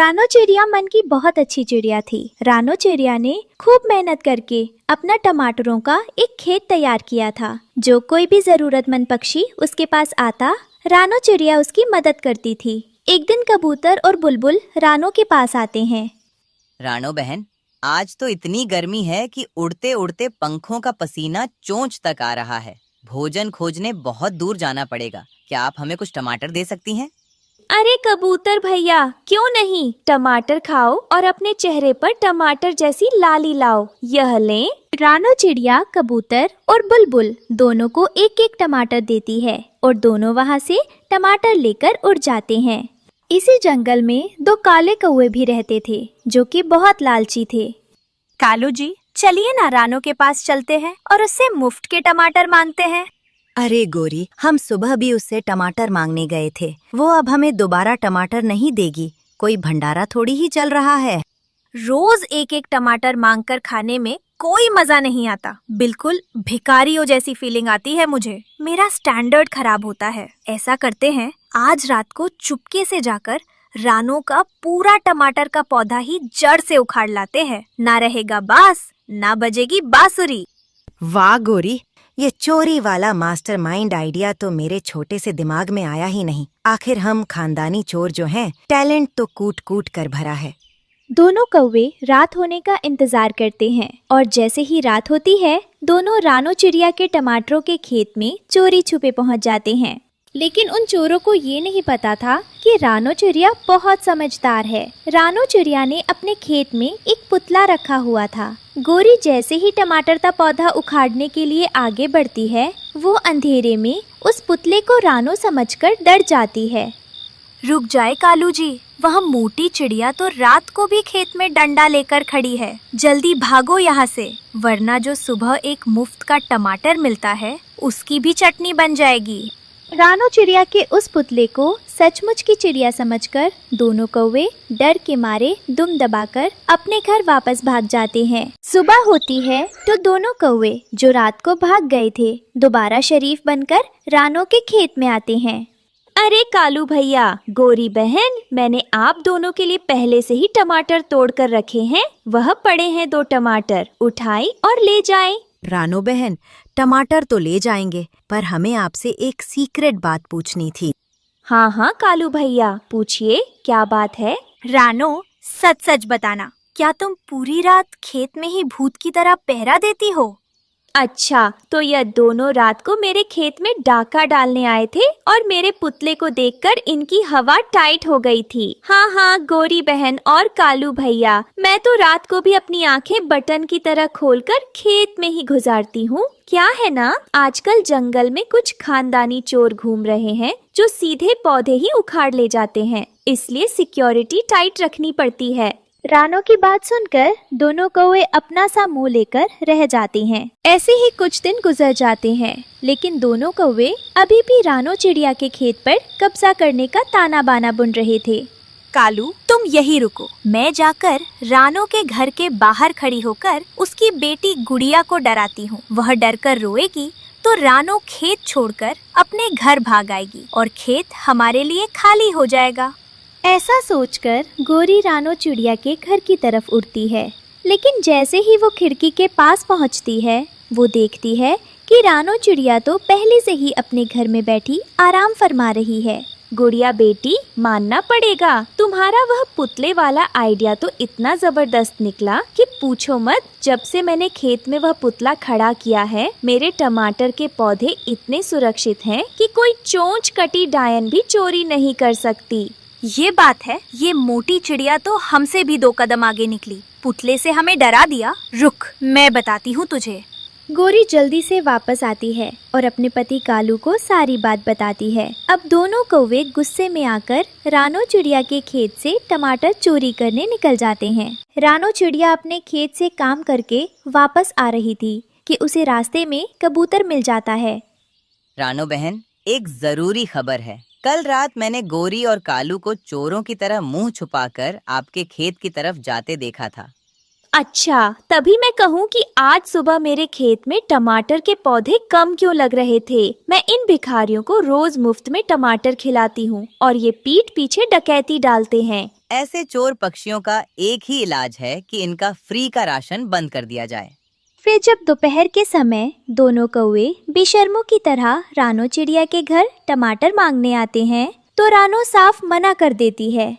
रानो चिड़िया मन की बहुत अच्छी चिड़िया थी। रानो चिड़िया ने खूब मेहनत करके अपना टमाटरों का एक खेत तैयार किया था। जो कोई भी जरूरतमंद पक्षी उसके पास आता, रानो चिड़िया उसकी मदद करती थी। एक दिन कबूतर और बुलबुल रानो के पास आते हैं। रानो बहन, आज तो इतनी गर्मी है कि उड़ते उड़ते पंखों का पसीना चोंच तक आ रहा है। भोजन खोजने बहुत दूर जाना पड़ेगा। क्या आप हमें कुछ टमाटर दे सकती हैं? अरे कबूतर भैया, क्यों नहीं, टमाटर खाओ और अपने चेहरे पर टमाटर जैसी लाली लाओ। यह लें। रानो चिड़िया कबूतर और बुलबुल दोनों को एक एक टमाटर देती है और दोनों वहाँ से टमाटर लेकर उड़ जाते हैं। इसी जंगल में दो काले कौवे भी रहते थे जो कि बहुत लालची थे। कालू जी, चलिए ना रानो के पास चलते हैं और उससे मुफ्त के टमाटर मांगते हैं। अरे गोरी, हम सुबह भी उससे टमाटर मांगने गए थे। वो अब हमें दोबारा टमाटर नहीं देगी। कोई भंडारा थोड़ी ही चल रहा है। रोज एक एक टमाटर मांगकर खाने में कोई मजा नहीं आता। बिल्कुल भिखारियों जैसी फीलिंग आती है मुझे। मेरा स्टैंडर्ड खराब होता है। ऐसा करते हैं, आज रात को चुपके से जाकर रानो का पूरा टमाटर का पौधा ही जड़ से उखाड़ लाते हैं। ना रहेगा बांस, ना बजेगी बांसुरी। वाह गोरी, ये चोरी वाला मास्टरमाइंड आइडिया तो मेरे छोटे से दिमाग में आया ही नहीं। आखिर हम खानदानी चोर जो हैं, टैलेंट तो कूट कूट कर भरा है। दोनों कौवे रात होने का इंतजार करते हैं और जैसे ही रात होती है, दोनों रानो चिड़िया के टमाटरों के खेत में चोरी छुपे पहुंच जाते हैं। लेकिन उन चोरों को ये नहीं पता था कि रानो चिड़िया बहुत समझदार है। रानो चिड़िया ने अपने खेत में एक पुतला रखा हुआ था। गोरी जैसे ही टमाटर का पौधा उखाड़ने के लिए आगे बढ़ती है, वो अंधेरे में उस पुतले को रानो समझकर डर जाती है। रुक जाए कालू जी, वह मोटी चिड़िया तो रात को भी खेत में डंडा लेकर खड़ी है। जल्दी भागो यहाँ से, वरना जो सुबह एक मुफ्त का टमाटर मिलता है उसकी भी चटनी बन जाएगी। रानो चिड़िया के उस पुतले को सचमुच की चिड़िया समझकर दोनों कौवे डर के मारे दुम दबाकर अपने घर वापस भाग जाते हैं। सुबह होती है तो दोनों कौवे जो रात को भाग गए थे दोबारा शरीफ बनकर रानो के खेत में आते हैं। अरे कालू भैया, गोरी बहन, मैंने आप दोनों के लिए पहले से ही टमाटर तोड़ कर रखे हैं। वह पड़े हैं 2 टमाटर, उठाई और ले जाएं। रानो बहन, टमाटर तो ले जाएंगे, पर हमें आपसे एक सीक्रेट बात पूछनी थी। हाँ हाँ कालू भैया, पूछिए, क्या बात है? रानो, सच सच बताना, क्या तुम पूरी रात खेत में ही भूत की तरह पहरा देती हो? अच्छा, तो यह दोनों रात को मेरे खेत में डाका डालने आए थे और मेरे पुतले को देखकर इनकी हवा टाइट हो गई थी। हाँ हाँ गोरी बहन और कालू भैया, मैं तो रात को भी अपनी आंखें बटन की तरह खोलकर खेत में ही गुजारती हूँ। क्या है ना, आजकल जंगल में कुछ खानदानी चोर घूम रहे हैं जो सीधे पौधे ही उखाड़ ले जाते हैं, इसलिए सिक्योरिटी टाइट रखनी पड़ती है। रानो की बात सुनकर दोनों कौवे अपना सा मुंह लेकर रह जाती हैं। ऐसे ही कुछ दिन गुजर जाते हैं, लेकिन दोनों कौवे अभी भी रानो चिड़िया के खेत पर कब्जा करने का ताना बाना बुन रहे थे। कालू, तुम यही रुको, मैं जाकर रानो के घर के बाहर खड़ी होकर उसकी बेटी गुड़िया को डराती हूँ। वह डरकर रोएगी तो रानो खेत छोड़कर अपने घर भाग आएगी और खेत हमारे लिए खाली हो जाएगा। ऐसा सोचकर गोरी रानो चिड़िया के घर की तरफ उड़ती है, लेकिन जैसे ही वो खिड़की के पास पहुंचती है, वो देखती है कि रानो चिड़िया तो पहले से ही अपने घर में बैठी आराम फरमा रही है। गुड़िया बेटी, मानना पड़ेगा, तुम्हारा वह पुतले वाला आइडिया तो इतना जबरदस्त निकला कि पूछो मत। जब से मैंने खेत में वह पुतला खड़ा किया है, मेरे टमाटर के पौधे इतने सुरक्षित हैं कि कोई चोंच कटी डायन भी चोरी नहीं कर सकती। ये बात है, ये मोटी चिड़िया तो हमसे भी 2 कदम आगे निकली। पुतले से हमें डरा दिया। रुक, मैं बताती हूँ तुझे। गोरी जल्दी से वापस आती है और अपने पति कालू को सारी बात बताती है। अब दोनों कौवे गुस्से में आकर रानो चिड़िया के खेत से टमाटर चोरी करने निकल जाते हैं। रानो चिड़िया अपने खेत से काम करके वापस आ रही थी कि उसे रास्ते में कबूतर मिल जाता है। रानो बहन, एक जरूरी खबर है। कल रात मैंने गोरी और कालू को चोरों की तरह मुंह छुपाकर आपके खेत की तरफ जाते देखा था। अच्छा, तभी मैं कहूँ कि आज सुबह मेरे खेत में टमाटर के पौधे कम क्यों लग रहे थे। मैं इन भिखारियों को रोज मुफ्त में टमाटर खिलाती हूँ और ये पीठ पीछे डकैती डालते हैं। ऐसे चोर पक्षियों का एक ही इलाज है कि इनका फ्री का राशन बंद कर दिया जाए। फिर जब दोपहर के समय दोनों कौवे बेशर्मों की तरह रानो चिड़िया के घर टमाटर मांगने आते हैं तो रानो साफ मना कर देती है।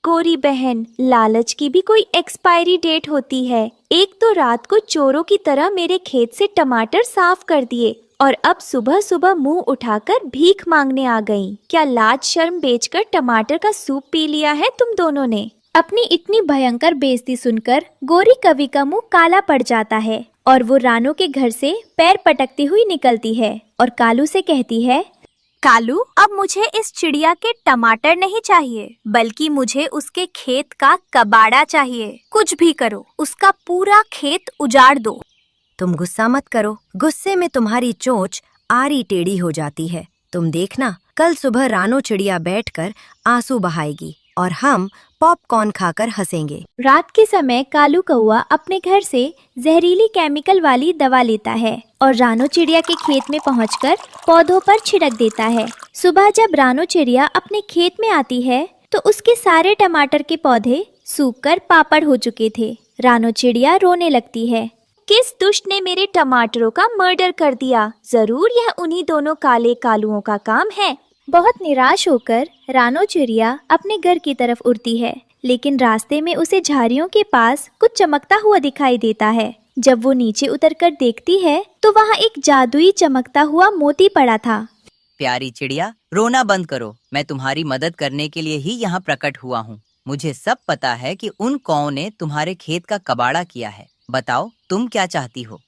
गोरी बहन, लालच की भी कोई एक्सपायरी डेट होती है। एक तो रात को चोरों की तरह मेरे खेत से टमाटर साफ कर दिए और अब सुबह सुबह मुंह उठाकर भीख मांगने आ गई। क्या लाज शर्म बेचकर टमाटर का सूप पी लिया है तुम दोनों ने? अपनी इतनी भयंकर बेइज्जती सुनकर गोरी कवि का मुंह काला पड़ जाता है और वो रानो के घर से पैर पटकती हुई निकलती है और कालू से कहती है, कालू, अब मुझे इस चिड़िया के टमाटर नहीं चाहिए, बल्कि मुझे उसके खेत का कबाड़ा चाहिए। कुछ भी करो, उसका पूरा खेत उजाड़ दो। तुम गुस्सा मत करो, गुस्से में तुम्हारी चोंच आरी टेढ़ी हो जाती है। तुम देखना, कल सुबह रानो चिड़िया बैठकर आंसू बहाएगी और हम पॉपकॉर्न खाकर हंसेंगे। रात के समय कालू कौआ अपने घर से जहरीली केमिकल वाली दवा लेता है और रानो चिड़िया के खेत में पहुंचकर पौधों पर छिड़क देता है। सुबह जब रानो चिड़िया अपने खेत में आती है तो उसके सारे टमाटर के पौधे सूखकर पापड़ हो चुके थे। रानो चिड़िया रोने लगती है। किस दुष्ट ने मेरे टमाटरों का मर्डर कर दिया? जरूर यह उन्हीं दोनों काले कालुओं का काम है। बहुत निराश होकर रानो चिड़िया अपने घर की तरफ उड़ती है, लेकिन रास्ते में उसे झाड़ियों के पास कुछ चमकता हुआ दिखाई देता है। जब वो नीचे उतरकर देखती है तो वहाँ एक जादुई चमकता हुआ मोती पड़ा था। प्यारी चिड़िया, रोना बंद करो। मैं तुम्हारी मदद करने के लिए ही यहाँ प्रकट हुआ हूँ। मुझे सब पता है कि उन कौओं ने तुम्हारे खेत का कबाड़ा किया है। बताओ, तुम क्या चाहती हो?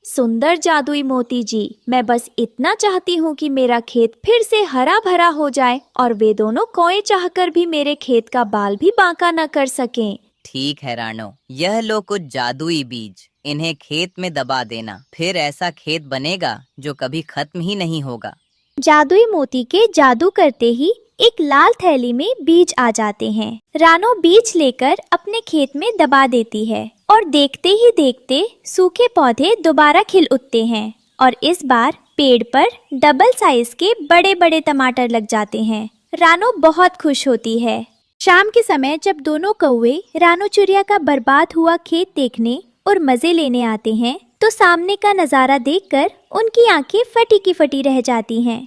सुंदर जादुई मोती जी, मैं बस इतना चाहती हूँ कि मेरा खेत फिर से हरा भरा हो जाए और वे दोनों कौए चाहकर भी मेरे खेत का बाल भी बांका न कर सकें। ठीक है रानो, यह लो कुछ जादुई बीज, इन्हें खेत में दबा देना। फिर ऐसा खेत बनेगा जो कभी खत्म ही नहीं होगा। जादुई मोती के जादू करते ही एक लाल थैली में बीज आ जाते हैं। रानो बीज लेकर अपने खेत में दबा देती है और देखते ही देखते सूखे पौधे दोबारा खिल उठते हैं और इस बार पेड़ पर डबल साइज के बड़े बड़े टमाटर लग जाते हैं। रानो बहुत खुश होती है। शाम के समय जब दोनों कौवे रानो चिड़िया का बर्बाद हुआ खेत देखने और मजे लेने आते हैं तो सामने का नजारा देखकर उनकी आंखें फटी की फटी रह जाती हैं।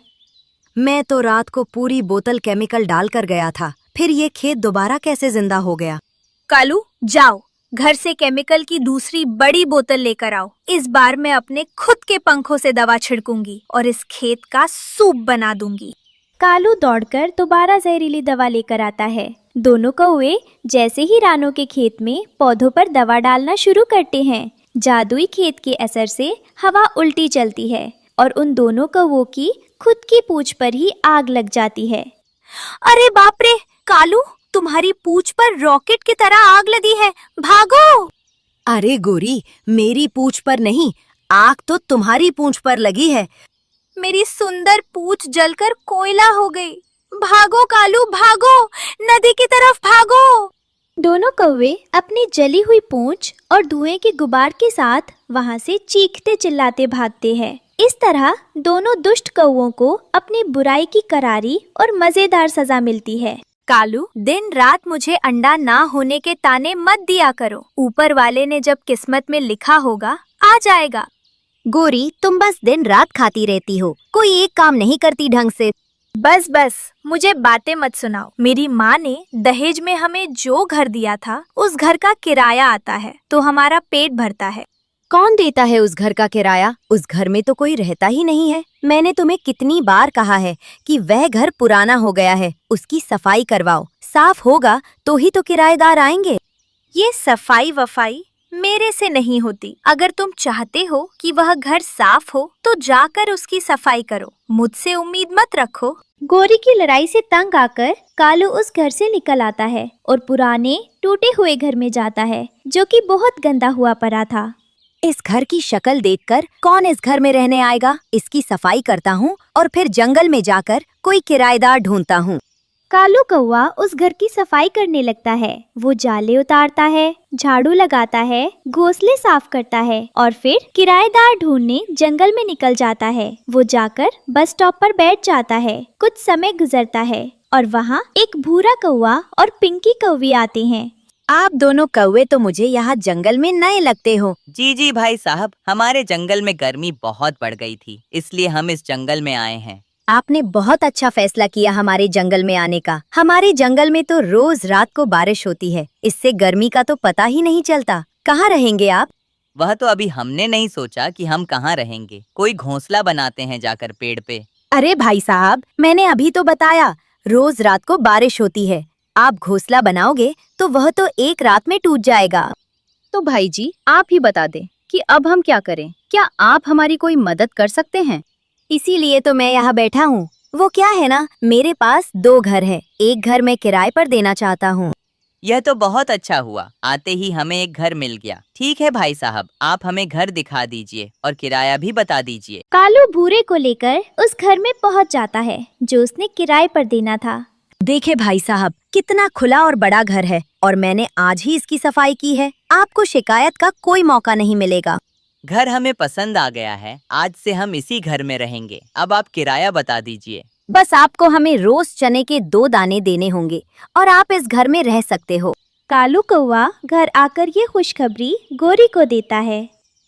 मैं तो रात को पूरी बोतल केमिकल डालकर गया था, फिर ये खेत दोबारा कैसे जिंदा हो गया? कालू, जाओ घर से केमिकल की दूसरी बड़ी बोतल लेकर आओ। इस बार मैं अपने खुद के पंखों से दवा छिड़कूंगी और इस खेत का सूप बना दूंगी। कालू दौड़कर दोबारा जहरीली दवा लेकर आता है। दोनों कौवे जैसे ही रानो के खेत में पौधों पर दवा डालना शुरू करते हैं, जादुई खेत के असर से हवा उल्टी चलती है और उन दोनों कौवों की खुद की पूंछ पर ही आग लग जाती है। अरे बाप रे कालू, तुम्हारी पूंछ पर रॉकेट की तरह आग लगी है, भागो! अरे गोरी, मेरी पूंछ पर नहीं, आग तो तुम्हारी पूंछ पर लगी है। मेरी सुंदर पूंछ जलकर कोयला हो गई। भागो कालू, भागो, नदी की तरफ भागो! दोनों कौवे अपनी जली हुई पूंछ और धुएं के गुबार के साथ वहां से चीखते चिल्लाते भागते हैं। इस तरह दोनों दुष्ट कौवों को अपनी बुराई की करारी और मजेदार सजा मिलती है। कालू, दिन रात मुझे अंडा ना होने के ताने मत दिया करो। ऊपर वाले ने जब किस्मत में लिखा होगा आ जाएगा। गोरी, तुम बस दिन रात खाती रहती हो, कोई एक काम नहीं करती ढंग से। बस बस, मुझे बातें मत सुनाओ। मेरी माँ ने दहेज में हमें जो घर दिया था उस घर का किराया आता है तो हमारा पेट भरता है। कौन देता है उस घर का किराया? उस घर में तो कोई रहता ही नहीं है। मैंने तुम्हें कितनी बार कहा है कि वह घर पुराना हो गया है, उसकी सफाई करवाओ। साफ होगा तो ही तो किराएदार आएंगे। ये सफाई वफाई मेरे से नहीं होती। अगर तुम चाहते हो कि वह घर साफ हो तो जाकर उसकी सफाई करो, मुझसे उम्मीद मत रखो। गोरी की लड़ाई से तंग आकर कालू उस घर से निकल आता है और पुराने टूटे हुए घर में जाता है जो कि बहुत गंदा हुआ पड़ा था। इस घर की शक्ल देखकर कौन इस घर में रहने आएगा? इसकी सफाई करता हूँ और फिर जंगल में जाकर कोई किराएदार ढूंढता हूँ। कालू कौवा उस घर की सफाई करने लगता है। वो जाले उतारता है, झाड़ू लगाता है, घोंसले साफ करता है और फिर किराएदार ढूंढने जंगल में निकल जाता है। वो जाकर बस स्टॉप पर बैठ जाता है। कुछ समय गुजरता है और वहाँ एक भूरा कौवा और पिंकी कौवी आते हैं। आप दोनों कौवे तो मुझे यहाँ जंगल में नए लगते हो। जी जी भाई साहब, हमारे जंगल में गर्मी बहुत बढ़ गई थी, इसलिए हम इस जंगल में आए हैं। आपने बहुत अच्छा फैसला किया हमारे जंगल में आने का। हमारे जंगल में तो रोज रात को बारिश होती है, इससे गर्मी का तो पता ही नहीं चलता। कहाँ रहेंगे आप? वह तो अभी हमने नहीं सोचा कि हम कहाँ रहेंगे। कोई घोंसला बनाते हैं जाकर पेड़ पे। अरे भाई साहब, मैंने अभी तो बताया रोज रात को बारिश होती है। आप घोंसला बनाओगे तो वह तो एक रात में टूट जाएगा। तो भाई जी आप ही बता दें कि अब हम क्या करें। क्या आप हमारी कोई मदद कर सकते हैं? इसीलिए तो मैं यहाँ बैठा हूँ। वो क्या है ना, मेरे पास 2 घर है। एक घर मैं किराए पर देना चाहता हूँ। यह तो बहुत अच्छा हुआ, आते ही हमें एक घर मिल गया। ठीक है भाई साहब, आप हमें घर दिखा दीजिए और किराया भी बता दीजिए। कालू भूरे को लेकर उस घर में पहुँच जाता है जो उसने किराए पर देना था। देखे भाई साहब, कितना खुला और बड़ा घर है और मैंने आज ही इसकी सफाई की है। आपको शिकायत का कोई मौका नहीं मिलेगा। घर हमें पसंद आ गया है, आज से हम इसी घर में रहेंगे। अब आप किराया बता दीजिए। बस आपको हमें रोज चने के 2 दाने देने होंगे और आप इस घर में रह सकते हो। कालू कौवा घर आकर ये खुशखबरी गोरी को देता है।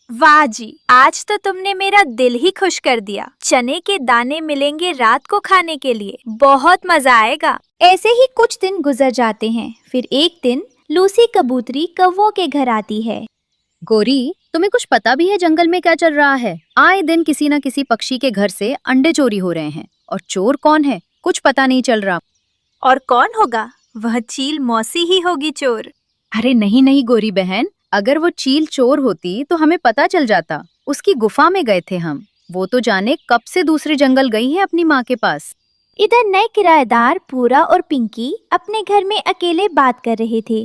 वाह जी, आज तो तुमने मेरा दिल ही खुश कर दिया। चने के दाने मिलेंगे रात को खाने के लिए, बहुत मजा आएगा। ऐसे ही कुछ दिन गुजर जाते हैं। फिर एक दिन लूसी कबूतरी कौवों के घर आती है। गोरी, तुम्हें कुछ पता भी है जंगल में क्या चल रहा है? आए दिन किसी न किसी पक्षी के घर से अंडे चोरी हो रहे हैं और चोर कौन है कुछ पता नहीं चल रहा। और कौन होगा? वह चील मौसी ही होगी चोर। अरे नहीं नहीं गोरी बहन, अगर वो चील चोर होती तो हमें पता चल जाता। उसकी गुफा में गए थे हम। वो तो जाने कब से दूसरे जंगल गई है अपनी माँ के पास। इधर नए किराएदार पूरा और पिंकी अपने घर में अकेले बात कर रहे थे।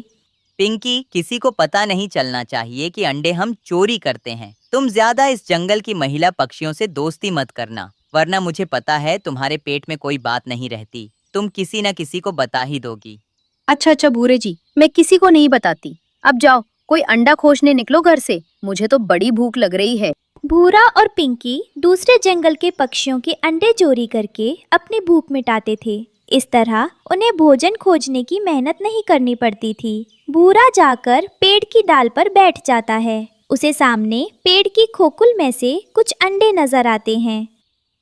पिंकी, किसी को पता नहीं चलना चाहिए कि अंडे हम चोरी करते हैं। तुम ज्यादा इस जंगल की महिला पक्षियों से दोस्ती मत करना, वरना मुझे पता है तुम्हारे पेट में कोई बात नहीं रहती। तुम किसी न किसी को बता ही दोगी। अच्छा अच्छा भूरे जी, मैं किसी को नहीं बताती। अब जाओ, कोई अंडा खोजने निकलो घर से। मुझे तो बड़ी भूख लग रही है। भूरा और पिंकी दूसरे जंगल के पक्षियों के अंडे चोरी करके अपनी भूख मिटाते थे। इस तरह उन्हें भोजन खोजने की मेहनत नहीं करनी पड़ती थी। भूरा जाकर पेड़ की डाल पर बैठ जाता है। उसे सामने पेड़ की खोखुल में से कुछ अंडे नजर आते हैं।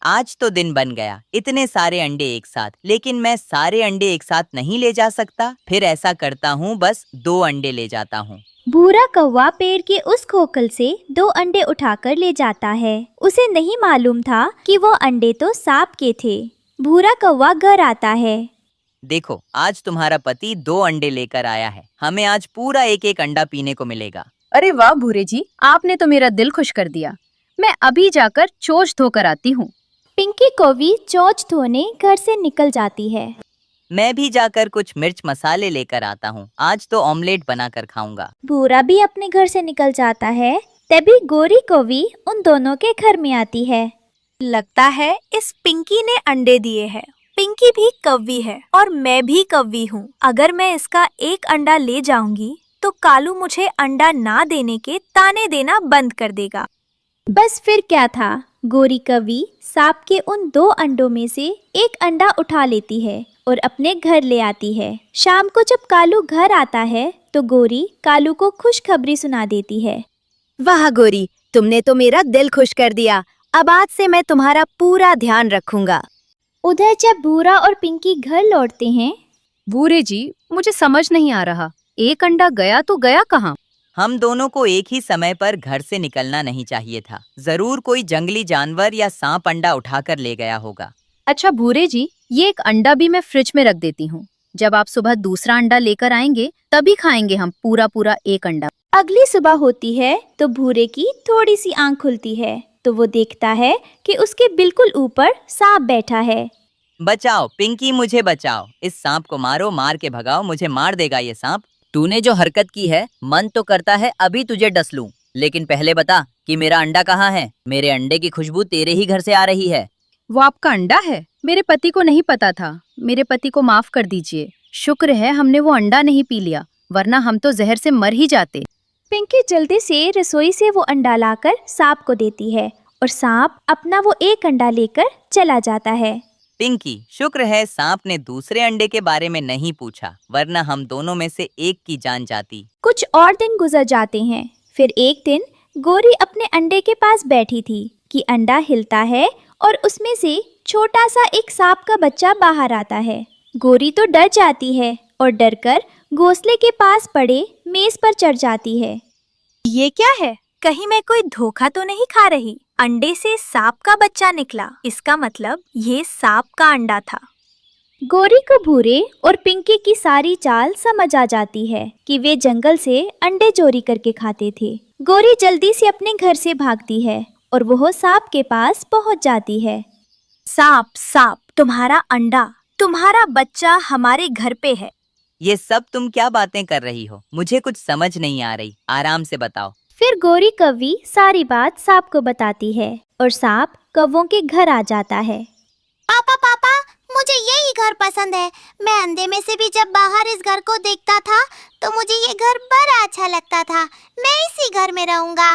आज तो दिन बन गया, इतने सारे अंडे एक साथ। लेकिन मैं सारे अंडे एक साथ नहीं ले जा सकता। फिर ऐसा करता हूँ, बस 2 अंडे ले जाता हूँ। भूरा कौवा पेड़ के उस खोखल से 2 अंडे उठाकर ले जाता है। उसे नहीं मालूम था कि वो अंडे तो सांप के थे। भूरा कौवा घर आता है। देखो, आज तुम्हारा पति 2 अंडे लेकर आया है। हमें आज पूरा एक एक अंडा पीने को मिलेगा। अरे वाह भूरे जी, आपने तो मेरा दिल खुश कर दिया। मैं अभी जाकर चोंच धोकर आती हूँ। पिंकी कौवी चोंच धोने घर से निकल जाती है। मैं भी जाकर कुछ मिर्च मसाले लेकर आता हूँ। आज तो ऑमलेट बनाकर खाऊंगा। भूरा भी अपने घर से निकल जाता है। तभी गोरी कौवी उन दोनों के घर में आती है। लगता है इस पिंकी ने अंडे दिए हैं। पिंकी भी कौवी है और मैं भी कौवी हूँ। अगर मैं इसका एक अंडा ले जाऊंगी तो कालू मुझे अंडा ना देने के ताने देना बंद कर देगा। बस फिर क्या था, गोरी कौवी सांप के उन 2 अंडों में से एक अंडा उठा लेती है और अपने घर ले आती है। शाम को जब कालू घर आता है तो गोरी कालू को खुशखबरी सुना देती है। वाह गोरी, तुमने तो मेरा दिल खुश कर दिया। अब आज से मैं तुम्हारा पूरा ध्यान रखूंगा। उधर जब भूरा और पिंकी घर लौटते हैं। भूरे जी, मुझे समझ नहीं आ रहा, एक अंडा गया तो गया कहाँ? हम दोनों को एक ही समय पर घर से निकलना नहीं चाहिए था। जरूर कोई जंगली जानवर या सांप अंडा उठाकर ले गया होगा। अच्छा भूरे जी, ये एक अंडा भी मैं फ्रिज में रख देती हूँ। जब आप सुबह दूसरा अंडा लेकर आएंगे तभी खाएंगे हम पूरा पूरा एक अंडा। अगली सुबह होती है तो भूरे की थोड़ी सी आंख खुलती है तो वो देखता है कि उसके बिल्कुल ऊपर सांप बैठा है। बचाओ पिंकी, मुझे बचाओ। इस सांप को मारो, मार के भगाओ, मुझे मार देगा ये सांप। तूने जो हरकत की है, मन तो करता है अभी तुझे डस लूं, लेकिन पहले बता कि मेरा अंडा कहाँ है। मेरे अंडे की खुशबू तेरे ही घर से आ रही है। वो आपका अंडा है? मेरे पति को नहीं पता था। मेरे पति को माफ कर दीजिए। शुक्र है हमने वो अंडा नहीं पी लिया, वरना हम तो जहर से मर ही जाते। पिंकी जल्दी से रसोई से वो अंडा लाकर सांप को देती है और सांप अपना वो एक अंडा लेकर चला जाता है। पिंकी, शुक्र है सांप ने दूसरे अंडे के बारे में नहीं पूछा, वरना हम दोनों में से एक की जान जाती। कुछ और दिन गुजर जाते हैं। फिर एक दिन गोरी अपने अंडे के पास बैठी थी कि अंडा हिलता है और उसमें से छोटा सा एक सांप का बच्चा बाहर आता है। गोरी तो डर जाती है और डरकर घोंसले के पास पड़े मेज पर चढ़ जाती है। ये क्या है? कहीं मैं कोई धोखा तो नहीं खा रही? अंडे से सांप का बच्चा निकला, इसका मतलब ये सांप का अंडा था। गोरी को भूरे और पिंकी की सारी चाल समझ आ जाती है कि वे जंगल से अंडे चोरी करके खाते थे। गोरी जल्दी से अपने घर से भागती है और वो सांप के पास पहुंच जाती है। सांप, सांप, तुम्हारा अंडा, तुम्हारा बच्चा हमारे घर पे है। ये सब तुम क्या बातें कर रही हो? मुझे कुछ समझ नहीं आ रही, आराम से बताओ। फिर गोरी कौवी सारी बात सांप को बताती है और सांप कौवों के घर आ जाता है। पापा पापा, मुझे यही घर पसंद है। मैं अंधे में से भी जब बाहर इस घर को देखता था तो मुझे ये घर बड़ा अच्छा लगता था। मैं इसी घर में रहूंगा।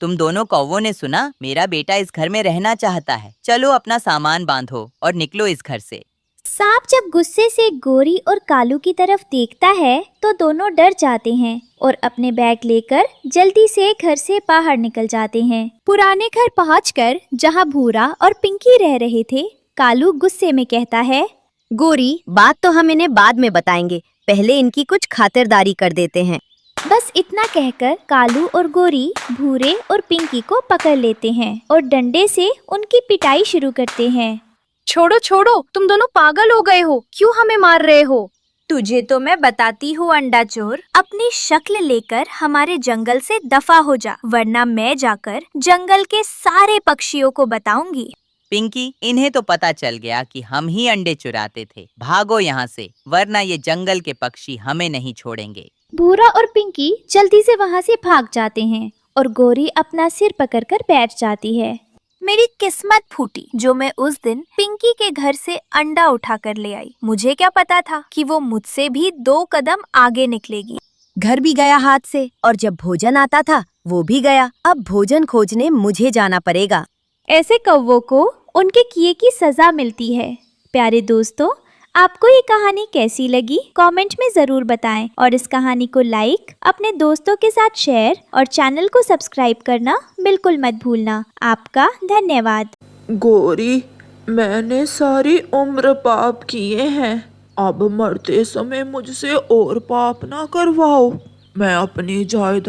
तुम दोनों कौवों ने सुना? मेरा बेटा इस घर में रहना चाहता है। चलो अपना सामान बांधो और निकलो इस घर से। सांप जब गुस्से से गोरी और कालू की तरफ देखता है तो दोनों डर जाते हैं और अपने बैग लेकर जल्दी से घर से बाहर निकल जाते हैं। पुराने घर पहुंचकर जहां भूरा और पिंकी रह रहे थे, कालू गुस्से में कहता है, गोरी, बात तो हम इन्हें बाद में बताएंगे, पहले इनकी कुछ खातिरदारी कर देते हैं। बस इतना कहकर कालू और गोरी भूरे और पिंकी को पकड़ लेते हैं और डंडे से उनकी पिटाई शुरू करते हैं। छोड़ो छोड़ो, तुम दोनों पागल हो गए हो, क्यों हमें मार रहे हो? तुझे तो मैं बताती हूँ अंडा चोर, अपनी शक्ल लेकर हमारे जंगल से दफा हो जा, वरना मैं जाकर जंगल के सारे पक्षियों को बताऊंगी। पिंकी, इन्हें तो पता चल गया कि हम ही अंडे चुराते थे। भागो यहाँ से, वरना ये जंगल के पक्षी हमें नहीं छोड़ेंगे। भूरा और पिंकी जल्दी से वहाँ से भाग जाते हैं और गोरी अपना सिर पकड़कर बैठ जाती है। मेरी किस्मत फूटी जो मैं उस दिन पिंकी के घर से अंडा उठा कर ले आई। मुझे क्या पता था कि वो मुझसे भी 2 कदम आगे निकलेगी। घर भी गया हाथ से और जब भोजन आता था वो भी गया। अब भोजन खोजने मुझे जाना पड़ेगा। ऐसे कौवों को उनके किए की सजा मिलती है। प्यारे दोस्तों, आपको ये कहानी कैसी लगी कमेंट में जरूर बताएं और इस कहानी को लाइक, अपने दोस्तों के साथ शेयर और चैनल को सब्सक्राइब करना बिल्कुल मत भूलना। आपका धन्यवाद। गोरी, मैंने सारी उम्र पाप किए हैं, अब मरते समय मुझसे और पाप ना करवाओ। मैं अपनी जायदाद